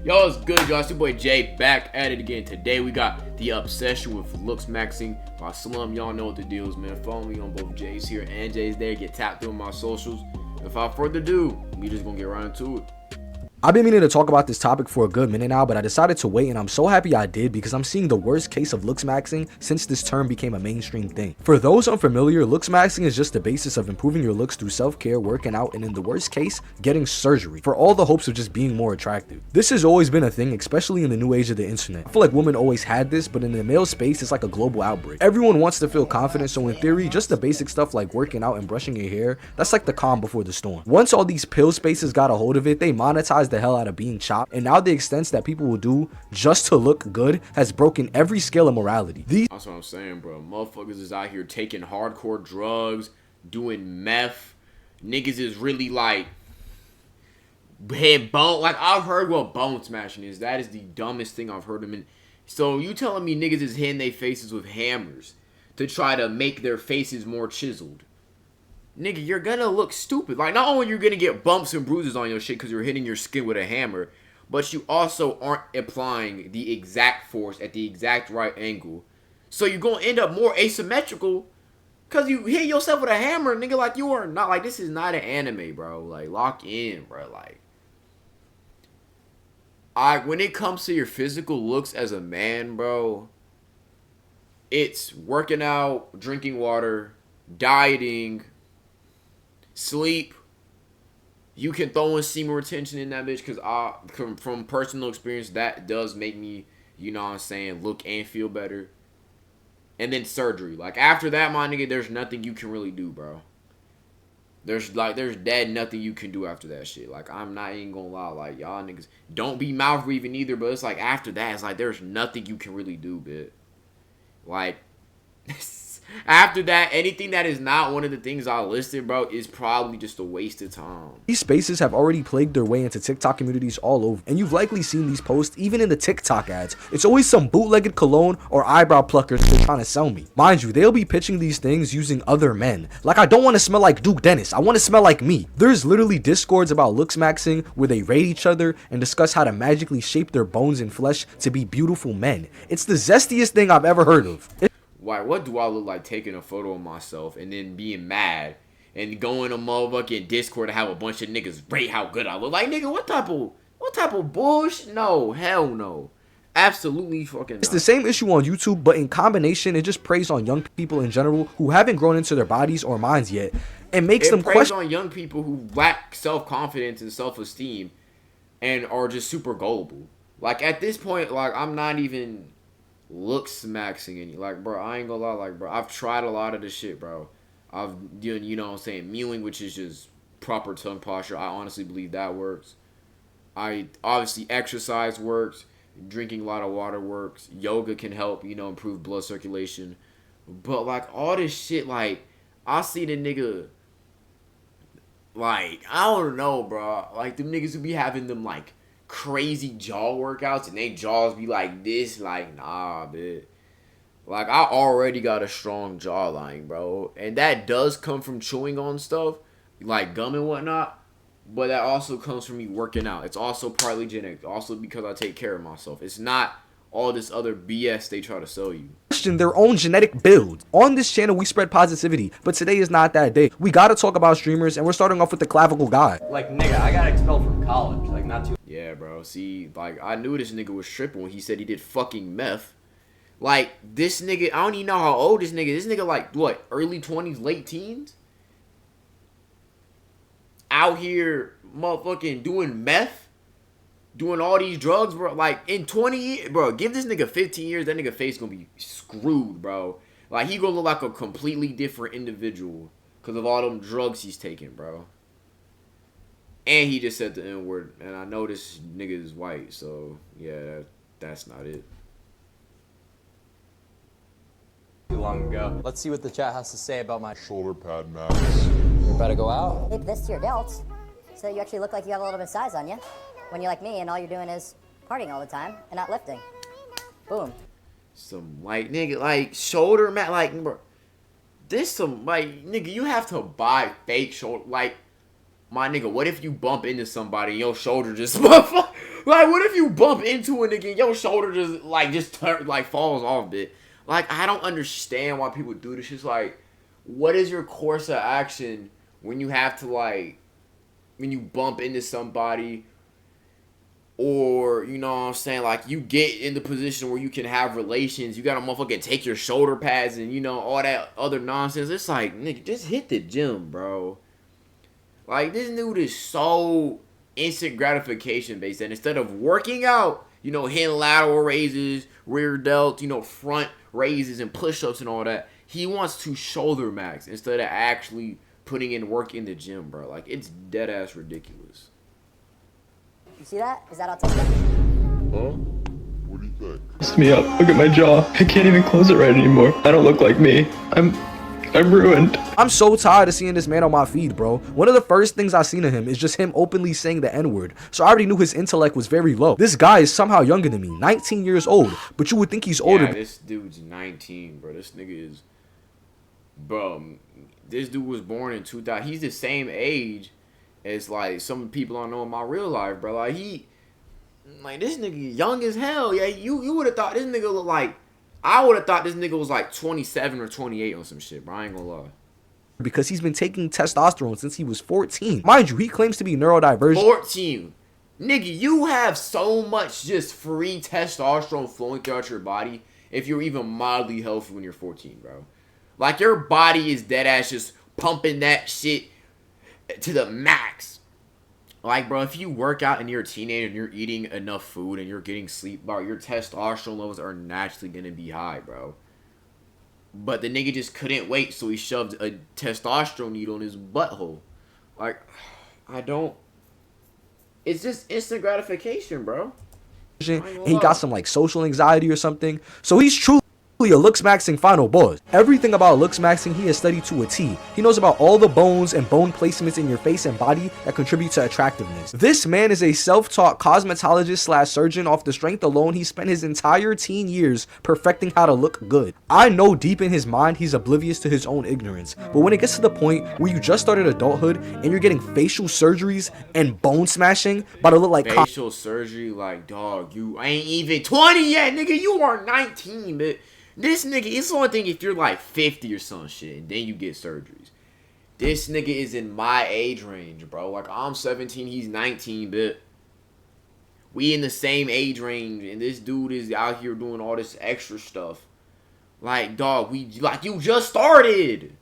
Yo, it's good, y'all. It's your boy Jay back at it again. Today we got the obsession with LooksMaxxing by Slum. Y'all know what the deal is, man. Follow me on both Jays here and Jays there. Get tapped through my socials. Without further ado, we just gonna get right into it. I've been meaning to talk about this topic for a good minute now, but I decided to wait, and I'm so happy I did because I'm seeing the worst case of LooksMaxxing since this term became a mainstream thing. For those unfamiliar, LooksMaxxing is just the basis of improving your looks through self-care, working out, and in the worst case, getting surgery for all the hopes of just being more attractive. This has always been a thing, especially in the new age of the internet. I feel like women always had this, but in the male space, it's like a global outbreak. Everyone wants to feel confident, so in theory, just the basic stuff like working out and brushing your hair, that's like the calm before the storm. Once all these pill spaces got a hold of it, they monetized the hell out of being chopped, and now the extents that people will do just to look good has broken every scale of morality. That's what I'm saying, bro. Motherfuckers is out here taking hardcore drugs, doing meth. Niggas is really like head bone. Like, I've heard what bone smashing is. That is the dumbest thing I've heard of. So you telling me niggas is hitting their faces with hammers to try to make their faces more chiseled? Nigga, you're gonna look stupid. Like, not only you're gonna get bumps and bruises on your shit because you're hitting your skin with a hammer, but you also aren't applying the exact force at the exact right angle. So you're gonna end up more asymmetrical because you hit yourself with a hammer, nigga. Like, you are not, like, this is not an anime, bro. Like, lock in, bro. Like, when it comes to your physical looks as a man, bro, it's working out, drinking water, dieting, sleep. You can throw in semen retention in that bitch because from personal experience, that does make me, you know what I'm saying, look and feel better. And then surgery. Like, after that, my nigga, there's nothing you can really do, bro. There's dead nothing you can do after that shit. Like, I'm not even gonna lie. Like, y'all niggas don't be mouth breathing either, but it's like after that, it's like there's nothing you can really do, bitch. Like, after that, anything that is not one of the things I listed, bro, is probably just a waste of time. These spaces have already plagued their way into TikTok communities all over, and you've likely seen these posts even in the TikTok ads. It's always some bootlegged cologne or eyebrow pluckers they're trying to sell me. Mind you, they'll be pitching these things using other men. Like, I don't want to smell like Duke Dennis, I want to smell like me. There's literally discords about LooksMaxxing where they rate each other and discuss how to magically shape their bones and flesh to be beautiful men. It's the zestiest thing I've ever heard of. Why, what do I look like taking a photo of myself and then being mad and going to motherfucking Discord to have a bunch of niggas rate how good I look? Like, nigga, what type of bullshit? No, hell no. Absolutely fucking not. It's the same issue on YouTube, but in combination, it just preys on young people in general who haven't grown into their bodies or minds yet, and makes them question. It preys on young people who lack self-confidence and self-esteem and are just super gullible. Like, at this point, like, I'm not even LooksMaxxing any. Like, bro, I ain't gonna lie. Like, bro, I've tried a lot of this shit, bro. I've done, you know what I'm saying, mewing, which is just proper tongue posture. I honestly believe that works. Obviously, exercise works. Drinking a lot of water works. Yoga can help, you know, improve blood circulation. But, like, all this shit, like, I see the nigga, like, I don't know, bro. Like, them niggas who be having them, like, crazy jaw workouts and they jaws be like this. Like, nah, bitch. Like, I already got a strong jawline, bro. And that does come from chewing on stuff, like gum and whatnot. But that also comes from me working out. It's also partly genetic. Also because I take care of myself. It's not all this other BS they try to sell you. Question their own genetic build. On this channel, we spread positivity, but today is not that day. We gotta talk about streamers, and we're starting off with the clavicle guy. Like, nigga, I got expelled from college. Like, not too. Yeah, bro. See, like, I knew this nigga was tripping when he said he did fucking meth. Like, this nigga, I don't even know how old this nigga is. This nigga, like, what, early 20s, late teens? Out here motherfucking doing meth? Doing all these drugs, bro. Like, in 20 years, bro, give this nigga 15 years, that nigga face gonna be screwed, bro. Like, he gonna look like a completely different individual because of all them drugs he's taking, bro. And he just said the N-word, and I know this nigga is white, so, yeah, that's not it. Too long ago. Let's see what the chat has to say about my shoulder pad max. You're about to go out? Tape this to your delts so you actually look like you have a little bit of size on you. When you're like me and all you're doing is partying all the time and not lifting. Boom. Some white nigga, like, shoulder mat, like, bro. This some, like, nigga, you have to buy fake shoulder, like, my nigga, what if you bump into somebody and your shoulder just Like, what if you bump into a nigga and your shoulder falls off a bit? Like, I don't understand why people do this. It's like, what is your course of action when you have to, like, when you bump into somebody, or, you know what I'm saying, like, you get in the position where you can have relations, you gotta motherfucking take your shoulder pads and, you know, all that other nonsense. It's like, nigga, just hit the gym, bro. Like, this dude is so instant gratification based, and instead of working out, you know, hitting lateral raises, rear delt, you know, front raises and push-ups and all that, he wants to shoulder max instead of actually putting in work in the gym, bro. Like, it's dead ass ridiculous. You see that? Is that autistic? Huh? What do you think? Mess me up. Look at my jaw. I can't even close it right anymore. I don't look like me. I'm ruined. I'm so tired of seeing this man on my feed, bro. One of the first things I seen of him is just him openly saying the N-word. So I already knew his intellect was very low. This guy is somehow younger than me, 19 years old. But you would think he's older. Yeah, this dude's 19, bro. This nigga is... Bro, this dude was born in 2000. He's the same age as, like, some people I know in my real life, bro. Like, this nigga young as hell. Yeah, you would have thought this nigga looked like... I would have thought this nigga was like 27 or 28 on some shit, bro. I ain't gonna lie. Because he's been taking testosterone since he was 14. Mind you, he claims to be neurodivergent. 14. Nigga, you have so much just free testosterone flowing throughout your body if you're even mildly healthy when you're 14, bro. Like, your body is dead ass just pumping that shit to the max. Like, bro, if you work out and you're a teenager and you're eating enough food and you're getting sleep, bro, your testosterone levels are naturally gonna be high, bro. But the nigga just couldn't wait, so he shoved a testosterone needle in his butthole. Like, I don't... It's just instant gratification, bro. He got some, like, social anxiety or something. So he's truly a LooksMaxxing final boss. Everything about LooksMaxxing he has studied to a T. He knows about all the bones and bone placements in your face and body that contribute to attractiveness. This man is a self-taught cosmetologist slash surgeon. Off the strength alone, he spent his entire teen years perfecting how to look good. I know deep in his mind he's oblivious to his own ignorance, but when it gets to the point where you just started adulthood and you're getting facial surgeries and bone smashing about to look like facial surgery, like, dog, you ain't even 20 yet, nigga. You are 19, but this nigga, it's the only thing if you're like 50 or some shit, and then you get surgeries. This nigga is in my age range, bro. Like, I'm 17, he's 19, but we in the same age range, and this dude is out here doing all this extra stuff. Like, dog, you just started.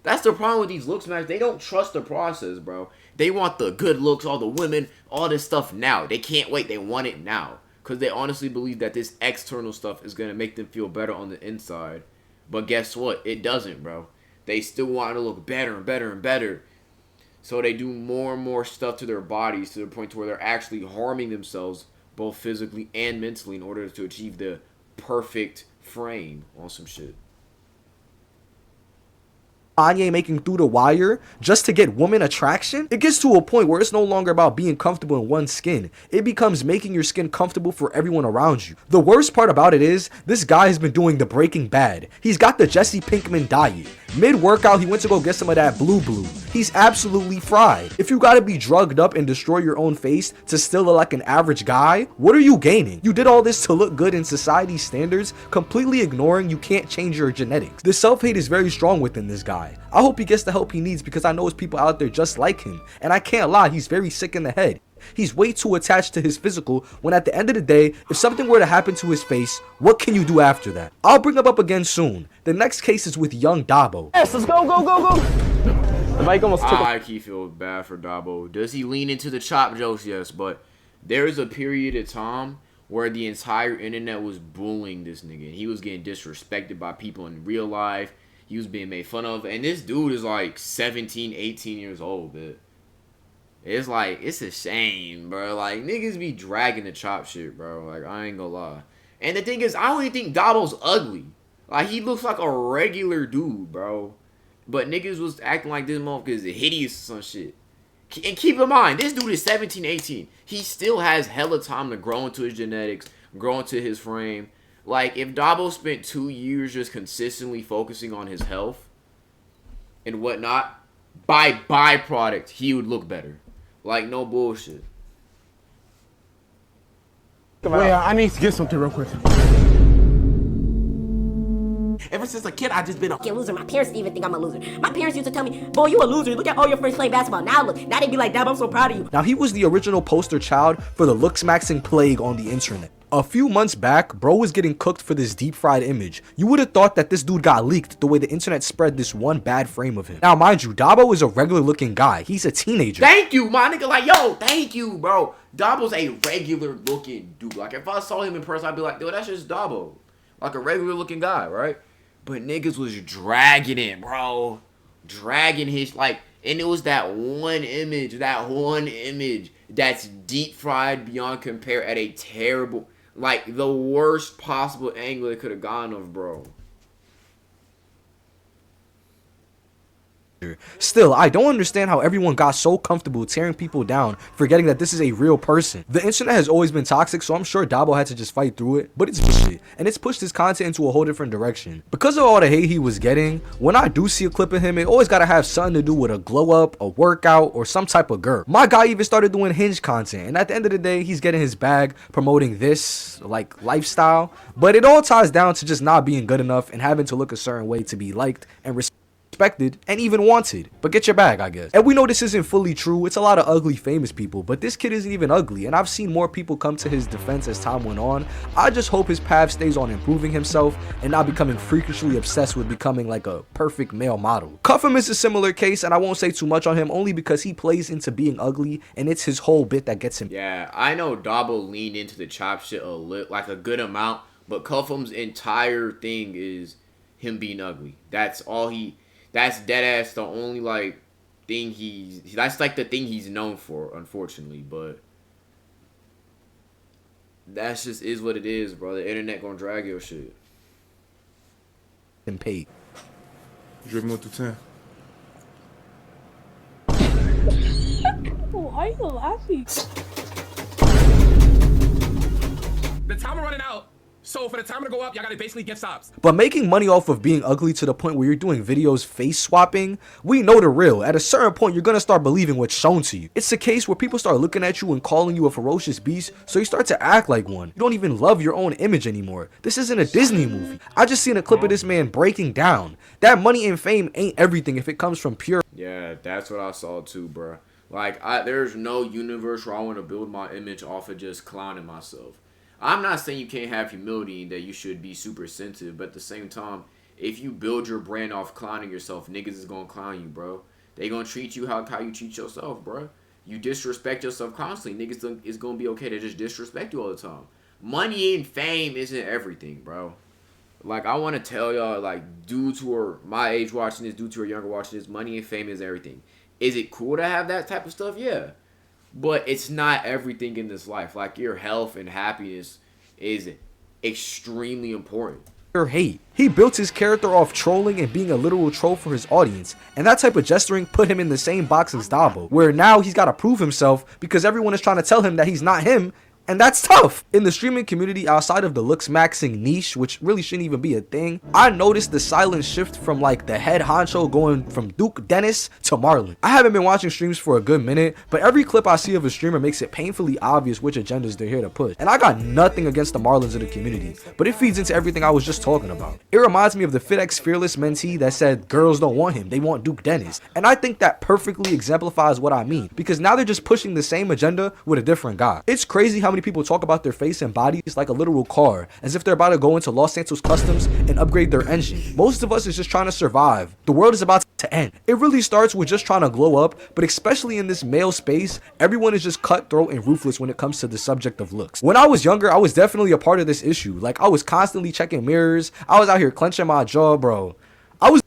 That's the problem with these LooksMaxx. They don't trust the process, bro. They want the good looks, all the women, all this stuff now. They can't wait. They want it now. Because they honestly believe that this external stuff is going to make them feel better on the inside. But guess what? It doesn't, bro. They still want to look better and better and better. So they do more and more stuff to their bodies to the point to where they're actually harming themselves both physically and mentally in order to achieve the perfect frame on some shit. Kanye making through the wire just to get woman attraction. It gets to a point where it's no longer about being comfortable in one's skin. It becomes making your skin comfortable for everyone around you. The worst part about it is this guy has been doing the Breaking Bad. He's got the Jesse Pinkman diet. Mid-workout, he went to go get some of that blue. He's absolutely fried. If you gotta be drugged up and destroy your own face to still look like an average guy, what are you gaining? You did all this to look good in society's standards, completely ignoring you can't change your genetics. The self-hate is very strong within this guy. I hope he gets the help he needs because I know there's people out there just like him. And I can't lie, he's very sick in the head. He's way too attached to his physical when at the end of the day, if something were to happen to his face, what can you do after that? I'll bring him up again soon. The next case is with young Dabo. Yes, let's go. The bike almost took I feel bad for Dabo. Does he lean into the chop jokes? Yes, but there is a period of time where the entire internet was bullying this nigga. He was getting disrespected by people in real life. He was being made fun of. And this dude is like 17, 18 years old, but it's like, it's a shame, bro. Like, niggas be dragging the chop shit, bro. Like, I ain't gonna lie. And the thing is, I don't even think Dabo's ugly. Like, he looks like a regular dude, bro. But niggas was acting like this motherfucker is hideous or some shit. And keep in mind, this dude is 17, 18. He still has hella time to grow into his genetics, grow into his frame. Like, if Dabo spent 2 years just consistently focusing on his health and whatnot, by byproduct, he would look better. Like, no bullshit. Wait, I need to get something real quick. Ever since a kid, I just been a fucking loser. My parents didn't even think I'm a loser. My parents used to tell me, boy, you a loser. Look at all your friends playing basketball. Now look, now they be like, Dad, I'm so proud of you. Now, he was the original poster child for the LooksMaxxing plague on the internet. A few months back, bro was getting cooked for this deep fried image. You would have thought that this dude got leaked the way the internet spread this one bad frame of him. Now, mind you, Dabo is a regular looking guy. He's a teenager. Thank you, my nigga. Like, yo, thank you, bro. Dabo's a regular looking dude. Like, if I saw him in person, I'd be like, dude, that's just Dabo. Like a regular looking guy, right? But niggas was dragging it, bro. Dragging his, like, and it was that one image that's deep fried beyond compare at a terrible, like, the worst possible angle it could have gone of, bro. Still, I don't understand how everyone got so comfortable tearing people down, forgetting that this is a real person. The internet has always been toxic, so I'm sure Dabo had to just fight through it, but it's bullshit, and it's pushed his content into a whole different direction. Because of all the hate he was getting, when I do see a clip of him, it always gotta have something to do with a glow up, a workout, or some type of girl. My guy even started doing hinge content, and at the end of the day, he's getting his bag promoting this, like, lifestyle, but it all ties down to just not being good enough and having to look a certain way to be liked and respected and even wanted. But get your bag, I guess. And we know this isn't fully true. It's a lot of ugly famous people, but this kid isn't even ugly, and I've seen more people come to his defense as time went on. I just hope his path stays on improving himself and not becoming freakishly obsessed with becoming like a perfect male model. Cuffham is a similar case, and I won't say too much on him only because he plays into being ugly, and it's his whole bit that gets him. Yeah, I know Dabo leaned into the chop shit like a good amount, but Cuffham's entire thing is him being ugly. That's dead ass the only like thing that's like the thing he's known for, unfortunately. But that's just is what it is, bro. The internet gonna drag your shit. And paid. You driven 1 through 10. Why are you laughing? The timer running out. So for the timer to go up, y'all gotta basically get stops. But making money off of being ugly to the point where you're doing videos face swapping, we know the real. At a certain point, you're gonna start believing what's shown to you. It's the case where people start looking at you and calling you a ferocious beast, so you start to act like one. You don't even love your own image anymore. This isn't a Disney movie. I just seen a clip of this man breaking down. That money and fame ain't everything if it comes from pure. Yeah, that's what I saw too, bro. Like, there's no universe where I want to build my image off of just clowning myself. I'm not saying you can't have humility and that you should be super sensitive, but at the same time, if you build your brand off clowning yourself, niggas is gonna clown you, bro. They gonna treat you how you treat yourself, bro. You disrespect yourself constantly, niggas is gonna be okay to just disrespect you all the time. Money and fame isn't everything, bro. Like, I want to tell y'all, like, dudes who are my age watching this, dudes who are younger watching this, money and fame is everything. Is it cool to have that type of stuff? Yeah. But it's not everything in this life. Like, your health and happiness is extremely important. Hate. He built his character off trolling and being a literal troll for his audience, and that type of gesturing put him in the same box as Dabo, where now he's got to prove himself because everyone is trying to tell him that he's not him. And that's tough. In the streaming community outside of the LooksMaxxing niche, which really shouldn't even be a thing, I noticed the silent shift from like the head honcho going from Duke Dennis to Marlon. I haven't been watching streams for a good minute, but every clip I see of a streamer makes it painfully obvious which agendas they're here to push. And I got nothing against the Marlons of the community, but it feeds into everything I was just talking about. It reminds me of the FitX Fearless mentee that said girls don't want him, they want Duke Dennis. And I think that perfectly exemplifies what I mean, because now they're just pushing the same agenda with a different guy. It's crazy how many people talk about their face and bodies like a literal car, as if they're about to go into Los Santos Customs and upgrade their engine. Most of us is just trying to survive. The world is about to end. It really starts with just trying to glow up, but especially in this male space, everyone is just cutthroat and ruthless when it comes to the subject of looks. When I was younger, I was definitely a part of this issue. Like, I was constantly checking mirrors. I was out here clenching my jaw, bro. I was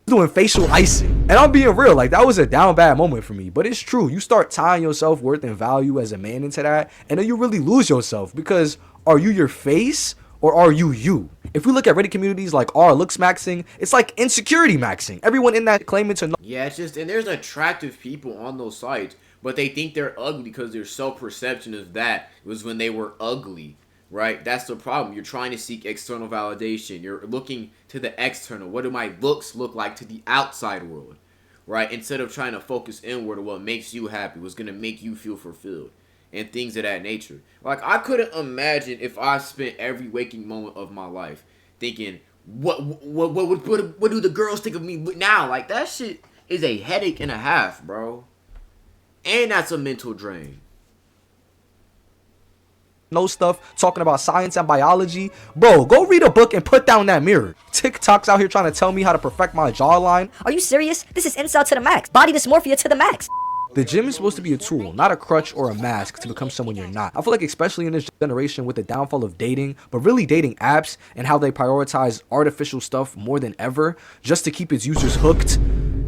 doing facial icing, and I'm being real, like, that was a down bad moment for me. But it's true, you start tying your self-worth and value as a man into that, and then you really lose yourself, because are you your face or are you you? If we look at Reddit communities like LooksMaxxing, it's like insecurity maxing. Everyone in that claiming to know. Yeah, it's just, and there's attractive people on those sites, but they think they're ugly because their self-perception of that was when they were ugly. Right? That's the problem. You're trying to seek external validation. You're looking to the external. What do my looks look like to the outside world? Right? Instead of trying to focus inward on what makes you happy, what's going to make you feel fulfilled. and things of that nature. Like, I couldn't imagine if I spent every waking moment of my life thinking, what do the girls think of me now? Like, that shit is a headache and a half, bro. And that's a mental drain. Know stuff, talking about science and biology. Bro, go read a book and put down that mirror. TikTok's out here trying to tell me how to perfect my jawline. Are you serious? This is incel to the max. Body dysmorphia to the max. The gym is supposed to be a tool, not a crutch or a mask to become someone you're not. I feel like especially in this generation with the downfall of dating, but really dating apps and how they prioritize artificial stuff more than ever just to keep its users hooked,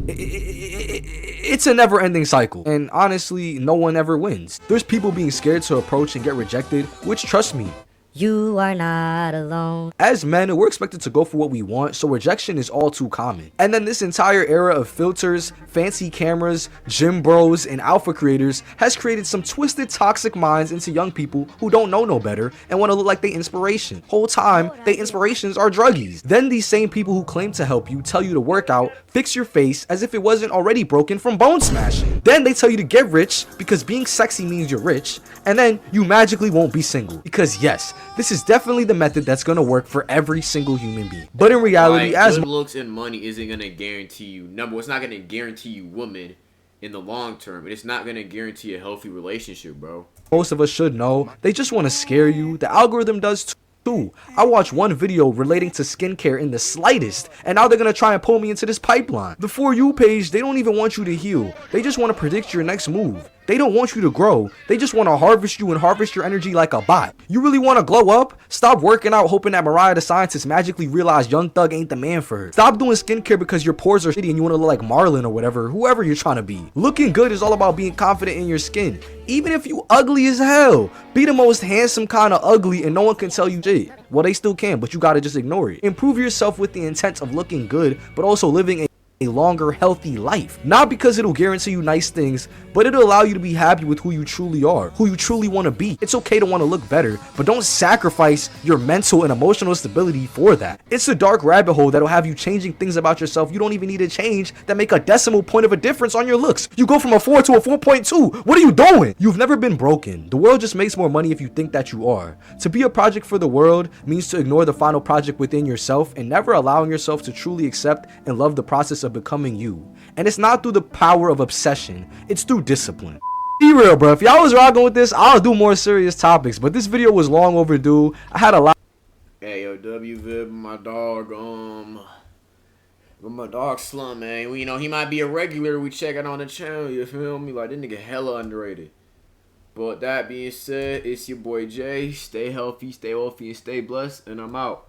it's a never-ending cycle. And honestly, no one ever wins. There's people being scared to approach and get rejected, which, trust me, You are not alone. as men, we're expected to go for what we want, so rejection is all too common. And then this entire era of filters, fancy cameras, gym bros, and alpha creators has created some twisted, toxic minds into young people who don't know no better and want to look like they inspiration. Whole time, they inspirations are druggies. Then these same people who claim to help you tell you to work out, fix your face as if it wasn't already broken from bone smashing. Then they tell you to get rich because being sexy means you're rich, and then you magically won't be single. Because yes, this is definitely the method that's gonna work for every single human being. But in reality, Like, as good looks and money isn't gonna guarantee you. Number, it's not gonna guarantee you women in the long term. It's not gonna guarantee a healthy relationship, bro. most of us should know, they just want to scare you. The algorithm does too. I watched one video relating to skincare in the slightest, and now they're gonna try and pull me into this pipeline. The For You page, they don't even want you to heal. They just want to predict your next move. They don't want you to grow. They just want to harvest you and harvest your energy like a bot. You really want to glow up? Stop working out hoping that Mariah the Scientist magically realized Young Thug ain't the man for her. Stop doing skincare because your pores are shitty and you want to look like Marlon or whatever, whoever you're trying to be. Looking good is all about being confident in your skin. Even if you ugly as hell, be the most handsome kind of ugly and no one can tell you shit. Well, they still can, but you gotta just ignore it. Improve yourself with the intent of looking good, but also living a longer, healthy life. Not because it'll guarantee you nice things, but it'll allow you to be happy with who you truly are, who you truly want to be. It's okay to want to look better, but don't sacrifice your mental and emotional stability for that. It's a dark rabbit hole that'll have you changing things about yourself you don't even need to change that make a decimal point of a difference on your looks. You go from a 4 to a 4.2. What are you doing? You've never been broken. The world just makes more money if you think that you are. To be a project for the world means to ignore the final project within yourself and never allowing yourself to truly accept and love the process of becoming you. And it's not through the power of obsession, it's through discipline. Be real, bro. If y'all was rocking with this, I'll do more serious topics, but this video was long overdue. I had a lot. Hey, yo, WVib, my dog Slum, man. Well, you know, he might be a regular. We check it on the channel, you feel me? Like, this nigga hella underrated. But that being said, it's your boy Jay. Stay healthy, stay wealthy, and stay blessed, and I'm out.